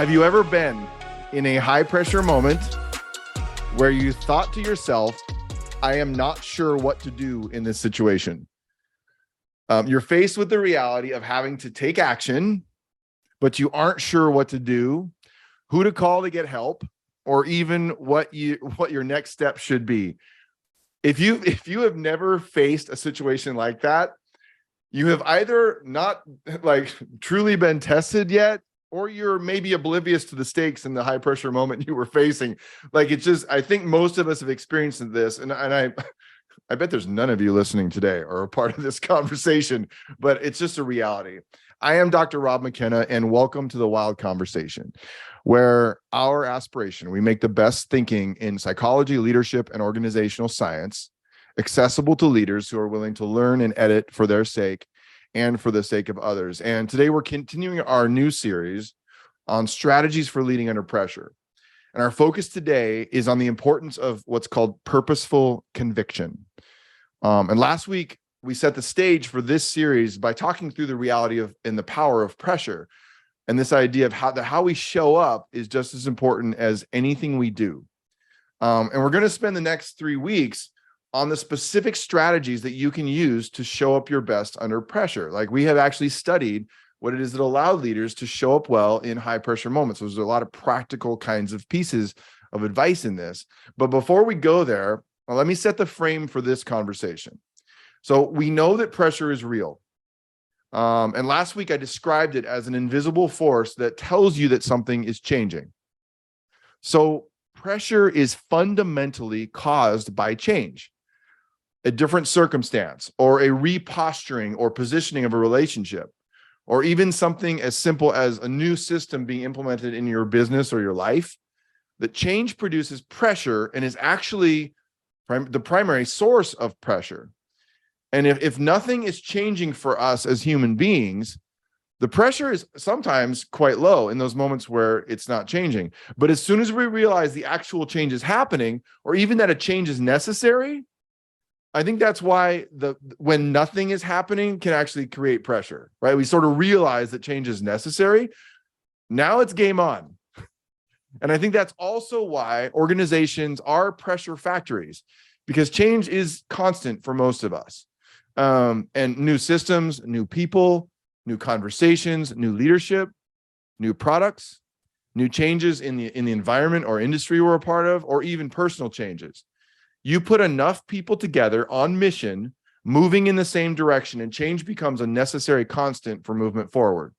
Have you ever been in a high pressure moment where you thought to yourself, I am not sure what to do in this situation? You're faced with the reality of having to take action, but you aren't sure what to do, who to call to get help, or even what your next step should be. If you have never faced a situation like that, you have either not truly been tested yet, or you're maybe oblivious to the stakes in the high pressure moment you were facing. I think most of us have experienced this. And I bet there's none of you listening today or a part of this conversation, but it's just a reality. I am Dr. Rob McKenna, and welcome to the Wild Conversation, where our aspiration, we make the best thinking in psychology, leadership, and organizational science accessible to leaders who are willing to learn and edit for their sake and for the sake of others. And today we're continuing our new series on strategies for leading under pressure. And our focus today is on the importance of what's called purposeful conviction. And last week, we set the stage for this series by talking through the reality of and the power of pressure. And this idea of how we show up is just as important as anything we do. And we're going to spend the next 3 weeks on the specific strategies that you can use to show up your best under pressure. Like, we have actually studied what it is that allow leaders to show up well in high pressure moments. So there's a lot of practical kinds of pieces of advice in this. But before we go there, let me set the frame for this conversation. So we know that pressure is real. And last week I described it as an invisible force that tells you that something is changing. So pressure is fundamentally caused by change, a different circumstance, or a reposturing or positioning of a relationship, or even something as simple as a new system being implemented in your business or your life. That change produces pressure and is actually the primary source of pressure. And if nothing is changing for us as human beings, the pressure is sometimes quite low in those moments where it's not changing. But as soon as we realize the actual change is happening, or even that a change is necessary, I think that's why when nothing is happening can actually create pressure, right? We sort of realize that change is necessary. Now it's game on. And I think that's also why organizations are pressure factories, because change is constant for most of us. And new systems, new people, new conversations, new leadership, new products, new changes in the environment or industry we're a part of, or even personal changes. You put enough people together on mission, moving in the same direction, and change becomes a necessary constant for movement forward.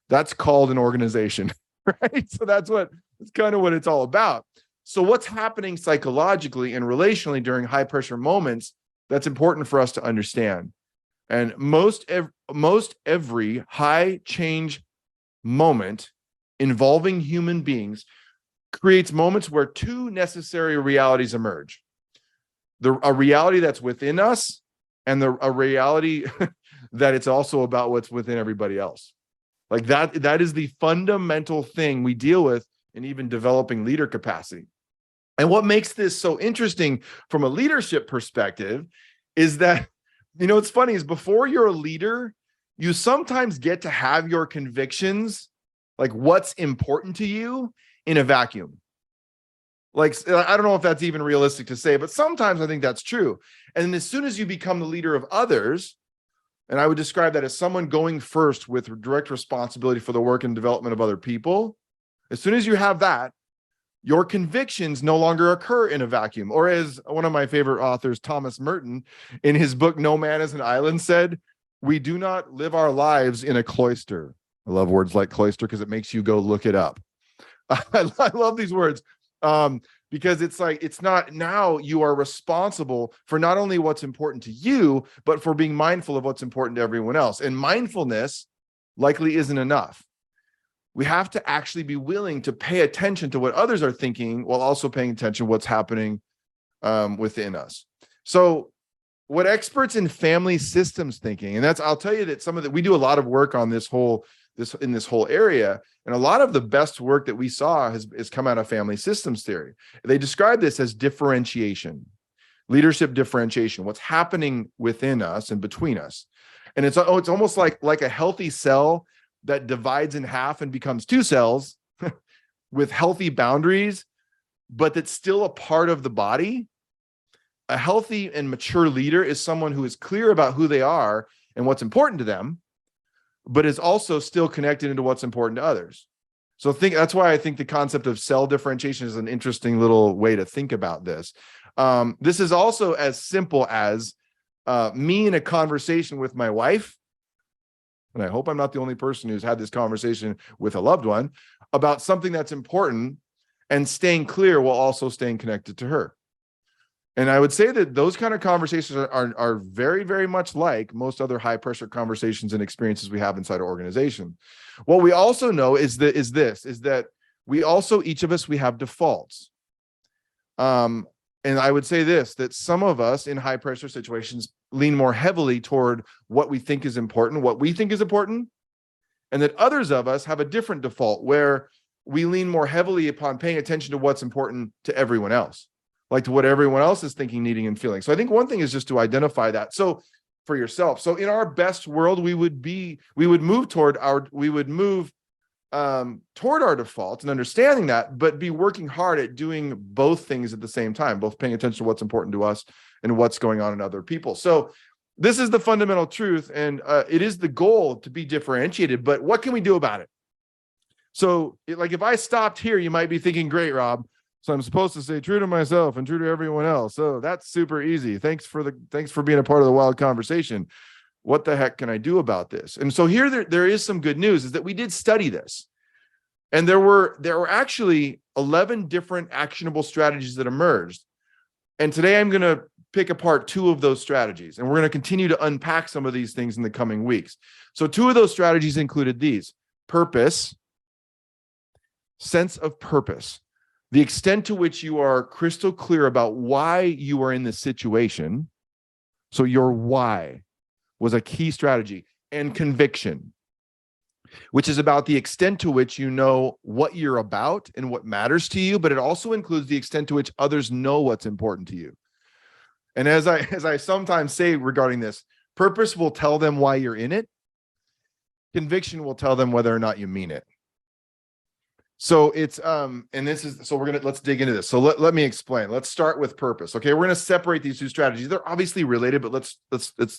That's called an organization, right? So that's kind of what it's all about. So what's happening psychologically and relationally during high pressure moments, that's important for us to understand. And most every high change moment involving human beings creates moments where two necessary realities emerge. A reality that's within us, and a reality that it's also about what's within everybody else. Like that is the fundamental thing we deal with in even developing leader capacity. And what makes this so interesting from a leadership perspective is that, it's funny, is before you're a leader, you sometimes get to have your convictions, like what's important to you, in a vacuum. Like, I don't know if that's even realistic to say, but sometimes I think that's true. And as soon as you become the leader of others, and I would describe that as someone going first with direct responsibility for the work and development of other people, as soon as you have that, your convictions no longer occur in a vacuum. Or as one of my favorite authors, Thomas Merton, in his book, No Man is an Island, said, we do not live our lives in a cloister. I love words like cloister because it makes you go look it up. I love these words. Because it's not, now you are responsible for not only what's important to you, but for being mindful of what's important to everyone else. And mindfulness likely isn't enough. We have to actually be willing to pay attention to what others are thinking while also paying attention to what's happening within us. So what experts in family systems thinking, and I'll tell you that we do a lot of work on this whole area. And a lot of the best work that we saw has come out of family systems theory. They describe this as differentiation, leadership differentiation, what's happening within us and between us. And it's almost like a healthy cell that divides in half and becomes two cells with healthy boundaries, but that's still a part of the body. A healthy and mature leader is someone who is clear about who they are and what's important to them, but is also still connected into what's important to others. So that's why I think the concept of cell differentiation is an interesting little way to think about this. This is also as simple as me in a conversation with my wife, and I hope I'm not the only person who's had this conversation with a loved one about something that's important, and staying clear while also staying connected to her. And I would say that those kind of conversations are very, very much like most other high pressure conversations and experiences we have inside our organization. What we also know is that we also, each of us, we have defaults. And I would say that some of us in high pressure situations lean more heavily toward what we think is important, and that others of us have a different default where we lean more heavily upon paying attention to what's important to everyone else, like to what everyone else is thinking, needing, and feeling. So I think one thing is just to identify that. So for yourself, so in our best world, we would move toward our default and understanding that, but be working hard at doing both things at the same time, both paying attention to what's important to us and what's going on in other people. So this is the fundamental truth, and it is the goal to be differentiated, but what can we do about it? So like if I stopped here, you might be thinking, great, Rob, so I'm supposed to stay true to myself and true to everyone else. So that's super easy. Thanks for being a part of the wild conversation. What the heck can I do about this? And so here there is some good news, is that we did study this. And there were actually 11 different actionable strategies that emerged. And today I'm going to pick apart 2 of those strategies. And we're going to continue to unpack some of these things in the coming weeks. So 2 of those strategies included these: purpose, sense of purpose. The extent to which you are crystal clear about why you are in this situation. So your why was a key strategy. And conviction, which is about the extent to which you know what you're about and what matters to you, but it also includes the extent to which others know what's important to you. And as I sometimes say regarding this, purpose will tell them why you're in it. Conviction will tell them whether or not you mean it. So it's let's dig into this. So let me explain. Let's start with purpose. Okay, we're going to separate these 2 strategies. They're obviously related, but let's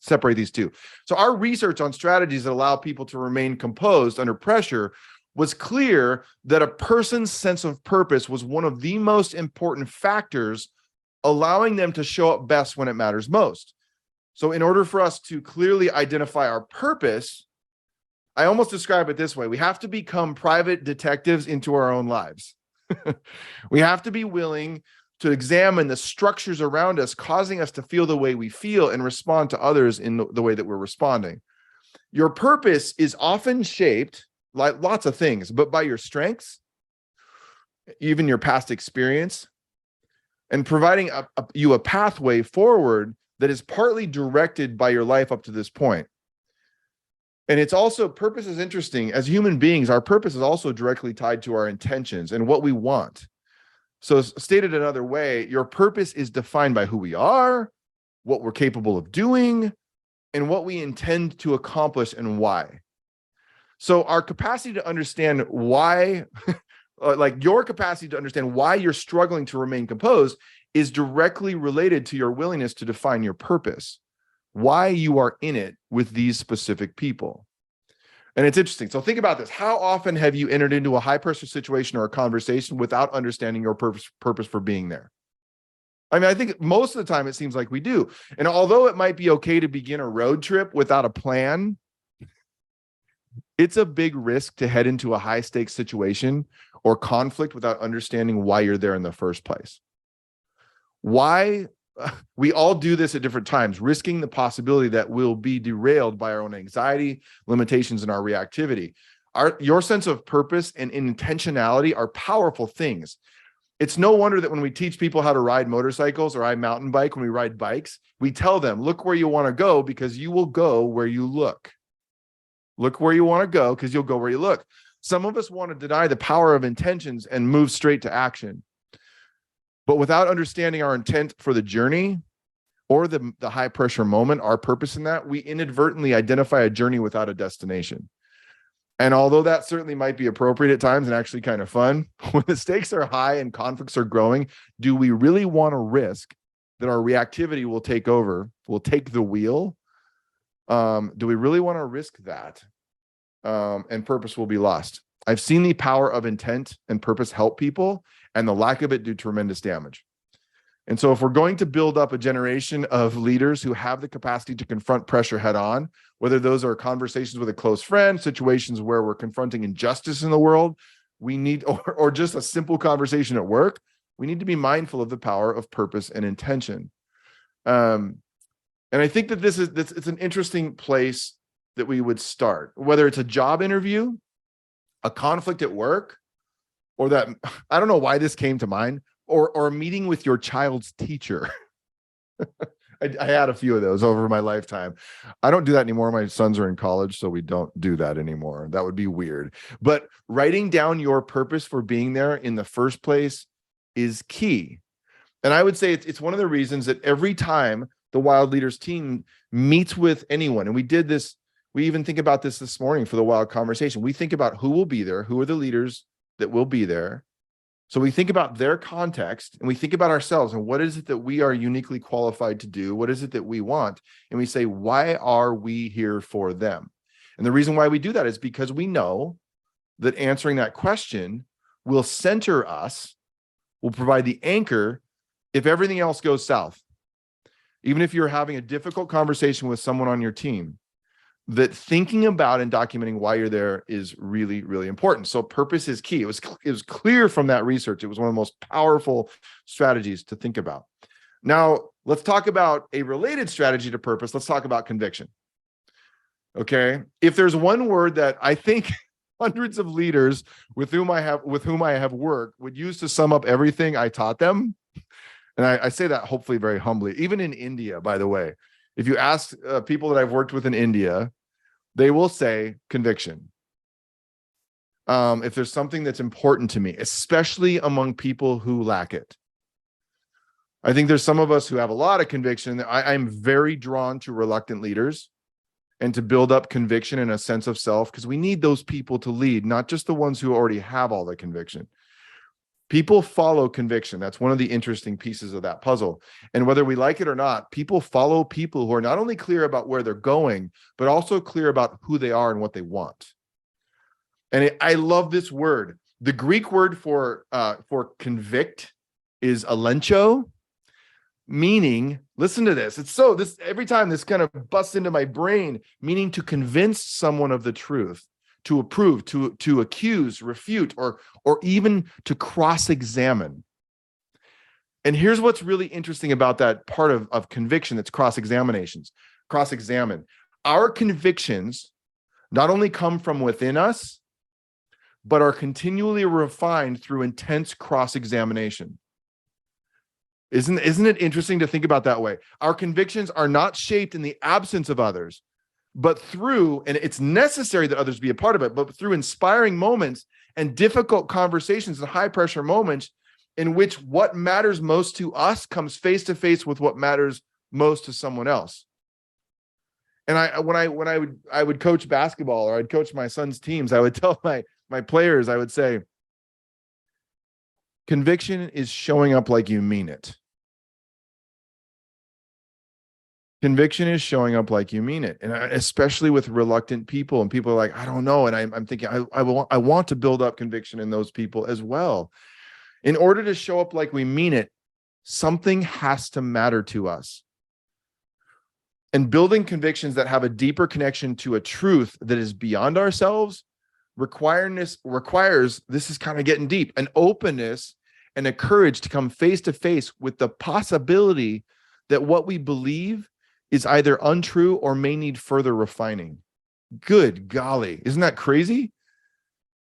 separate these 2. So our research on strategies that allow people to remain composed under pressure was clear that a person's sense of purpose was one of the most important factors allowing them to show up best when it matters most. So in order for us to clearly identify our purpose, I almost describe it this way: we have to become private detectives into our own lives. We have to be willing to examine the structures around us, causing us to feel the way we feel and respond to others in the way that we're responding. Your purpose is often shaped, like lots of things, but by your strengths, even your past experience, and providing you a pathway forward that is partly directed by your life up to this point. And it's also, purpose is interesting. As human beings, our purpose is also directly tied to our intentions and what we want. So stated another way, your purpose is defined by who we are, what we're capable of doing, and what we intend to accomplish and why. So our capacity to understand why, like your capacity to understand why you're struggling to remain composed, is directly related to your willingness to define your purpose, why you are in it with these specific people. And it's interesting. So think about this. How often have you entered into a high pressure situation or a conversation without understanding your purpose for being there? I mean, I think most of the time it seems like we do. And although it might be okay to begin a road trip without a plan, it's a big risk to head into a high stakes situation or conflict without understanding why you're there in the first place. Why? We all do this at different times, risking the possibility that we'll be derailed by our own anxiety, limitations, and our reactivity. Your sense of purpose and intentionality are powerful things. It's no wonder that when we teach people how to ride motorcycles, or I mountain bike, when we ride bikes, we tell them, look where you want to go because you will go where you look. Look where you want to go because you'll go where you look. Some of us want to deny the power of intentions and move straight to action. But without understanding our intent for the journey or the high pressure moment, our purpose in that, we inadvertently identify a journey without a destination. And although that certainly might be appropriate at times and actually kind of fun, when the stakes are high and conflicts are growing, do we really want to risk that our reactivity will take over, will take the wheel? Do we really want to risk that? And purpose will be lost. I've seen the power of intent and purpose help people, and the lack of it do tremendous damage. And so if we're going to build up a generation of leaders who have the capacity to confront pressure head on, whether those are conversations with a close friend, situations where we're confronting injustice in the world, we need, or just a simple conversation at work, we need to be mindful of the power of purpose and intention. And I think that it's an interesting place that we would start, whether it's a job interview, a conflict at work, or that, I don't know why this came to mind, or a meeting with your child's teacher. I had a few of those over my lifetime. I don't do that anymore. My sons are in college, so we don't do that anymore. That would be weird. But writing down your purpose for being there in the first place is key. And I would say it's one of the reasons that every time the Wild Leaders team meets with anyone, and we did this, we even think about this morning for the Wild Conversation. We think about who will be there, who are the leaders that will be there. So we think about their context, and we think about ourselves and what is it that we are uniquely qualified to do? What is it that we want? And we say, why are we here for them? And the reason why we do that is because we know that answering that question will center us, will provide the anchor if everything else goes south. Even if you're having a difficult conversation with someone on your team, that thinking about and documenting why you're there is really, really important. So purpose is key. It was clear from that research. It was one of the most powerful strategies to think about. Now, let's talk about a related strategy to purpose. Let's talk about conviction. Okay. If there's one word that I think hundreds of leaders with whom I have worked would use to sum up everything I taught them, and I say that hopefully very humbly, even in India, by the way, if you ask people that I've worked with in India, they will say conviction. If there's something that's important to me, especially among people who lack it. I think there's some of us who have a lot of conviction. I'm very drawn to reluctant leaders and to build up conviction and a sense of self, because we need those people to lead, not just the ones who already have all the conviction. People follow conviction. That's one of the interesting pieces of that puzzle. And whether we like it or not, people follow people who are not only clear about where they're going, but also clear about who they are and what they want. And I love this word. The Greek word for convict is alencho, meaning, listen to this. This every time this kind of busts into my brain, meaning to convince someone of the truth, to approve, to accuse, refute, or even to cross-examine. And here's what's really interesting about that part of conviction, that's cross-examine. Our convictions not only come from within us, but are continually refined through intense cross-examination. Isn't it interesting to think about that way? Our convictions are not shaped in the absence of others, but through, and it's necessary that others be a part of it, but through inspiring moments and difficult conversations and high pressure moments in which what matters most to us comes face to face with what matters most to someone else. And when I would coach basketball, or I'd coach my son's teams, I would tell my players, I would say, conviction is showing up like you mean it. Conviction is showing up like you mean it. And especially with reluctant people, and people are like, I don't know. And I'm thinking, I want to build up conviction in those people as well. In order to show up like we mean it, something has to matter to us. And building convictions that have a deeper connection to a truth that is beyond ourselves requires, this is kind of getting deep, an openness and a courage to come face to face with the possibility that what we believe is either untrue or may need further refining. Good golly, isn't that crazy?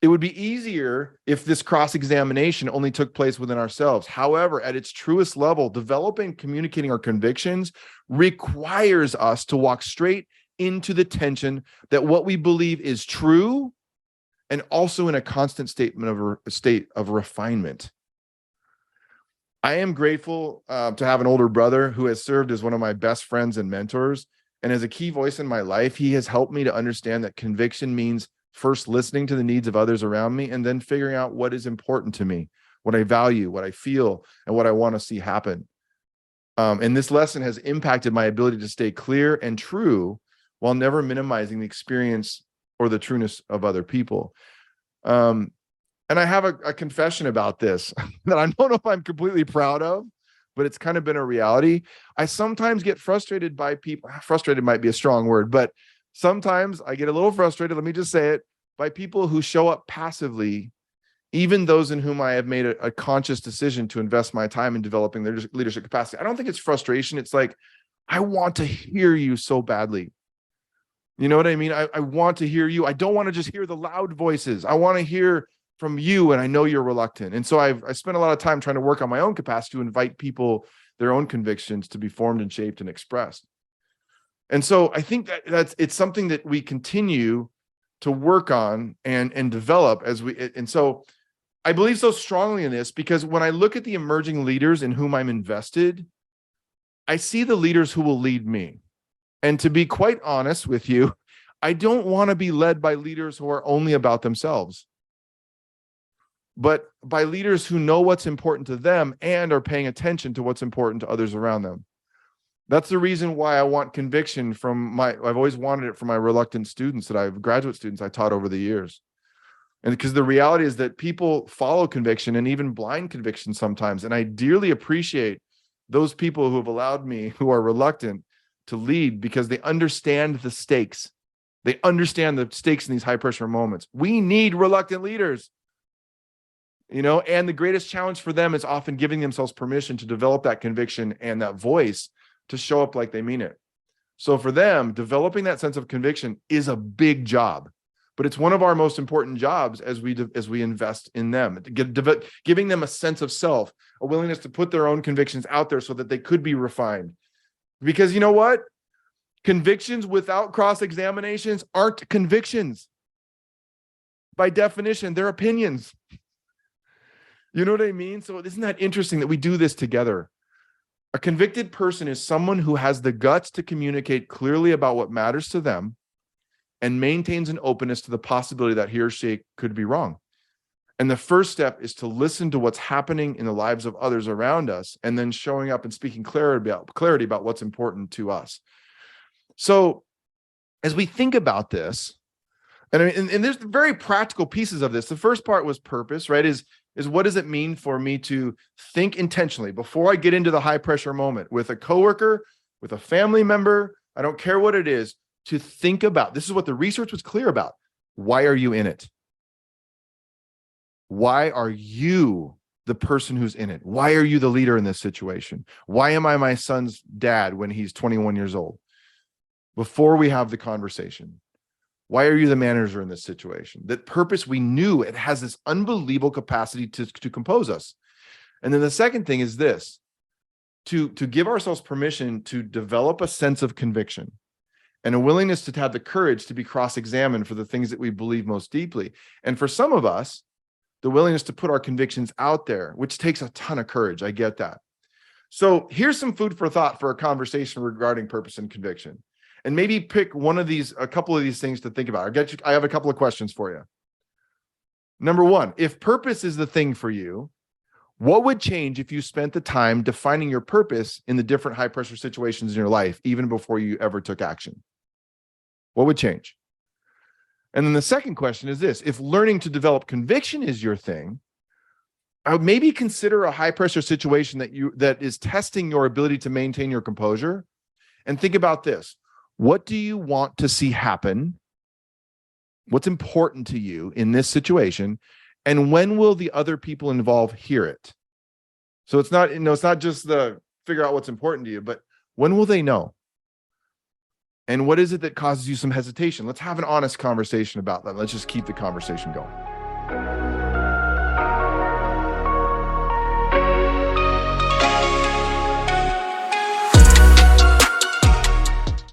It would be easier if this cross-examination only took place within ourselves. However, at its truest level, developing and communicating our convictions requires us to walk straight into the tension that what we believe is true, and also in a constant state of refinement. I am grateful to have an older brother who has served as one of my best friends and mentors. And as a key voice in my life, he has helped me to understand that conviction means first listening to the needs of others around me, and then figuring out what is important to me, what I value, what I feel, and what I want to see happen. And this lesson has impacted my ability to stay clear and true while never minimizing the experience or the trueness of other people. And I have a confession about this that I don't know if I'm completely proud of, but it's kind of been a reality. I sometimes get frustrated by people. Frustrated might be a strong word, but sometimes I get a little frustrated, let me just say it, by people who show up passively, even those in whom I have made a conscious decision to invest my time in developing their leadership capacity. I don't think it's frustration. It's like, I want to hear you so badly. You know what I mean? I want to hear you. I don't want to just hear the loud voices. I want to hear from you, and I know you're reluctant. And so I spent a lot of time trying to work on my own capacity to invite people, their own convictions to be formed and shaped and expressed. And so I think it's something that we continue to work on and develop and so I believe so strongly in this, because when I look at the emerging leaders in whom I'm invested, I see the leaders who will lead me. And to be quite honest with you, I don't want to be led by leaders who are only about themselves, but by leaders who know what's important to them and are paying attention to what's important to others around them. That's the reason why I want conviction I've always wanted it from my reluctant students graduate students I taught over the years. And because the reality is that people follow conviction, and even blind conviction sometimes. And I dearly appreciate those people who have allowed me, who are reluctant, to lead, because they understand the stakes. They understand the stakes in these high pressure moments. We need reluctant leaders, and the greatest challenge for them is often giving themselves permission to develop that conviction and that voice to show up like they mean it. So for them, developing that sense of conviction is a big job, but it's one of our most important jobs as we invest in them, giving them a sense of self, a willingness to put their own convictions out there so that they could be refined. Because you know what? Convictions without cross-examinations aren't convictions. By definition, they're opinions. You know what I mean? So isn't that interesting that we do this together? A convicted person is someone who has the guts to communicate clearly about what matters to them and maintains an openness to the possibility that he or she could be wrong. And the first step is to listen to what's happening in the lives of others around us, and then showing up and speaking clarity about what's important to us. So as we think about this, and there's very practical pieces of this. The first part was purpose, right? Is what does it mean for me to think intentionally before I get into the high pressure moment with a coworker, with a family member, I don't care what it is, to think about, this is what the research was clear about. Why are you in it? Why are you the person who's in it? Why are you the leader in this situation? Why am I my son's dad when he's 21 years old? Before we have the conversation, why are you the manager in this situation? That purpose, we knew it has this unbelievable capacity to compose us. And then the second thing is this, to give ourselves permission to develop a sense of conviction and a willingness to have the courage to be cross-examined for the things that we believe most deeply. And for some of us, the willingness to put our convictions out there, which takes a ton of courage. I get that. So here's some food for thought for a conversation regarding purpose and conviction. And maybe pick a couple of these things to think about. I have a couple of questions for you. Number one, if purpose is the thing for you, what would change if you spent the time defining your purpose in the different high pressure situations in your life, even before you ever took action? What would change? And then the second question is this: if learning to develop conviction is your thing, I would maybe consider a high pressure situation that is testing your ability to maintain your composure, and think about this. What do you want to see happen? What's important to you in this situation? And when will the other people involved hear it? So it's not just the figure out what's important to you, but when will they know? And what is it that causes you some hesitation? Let's have an honest conversation about that. Let's just keep the conversation going.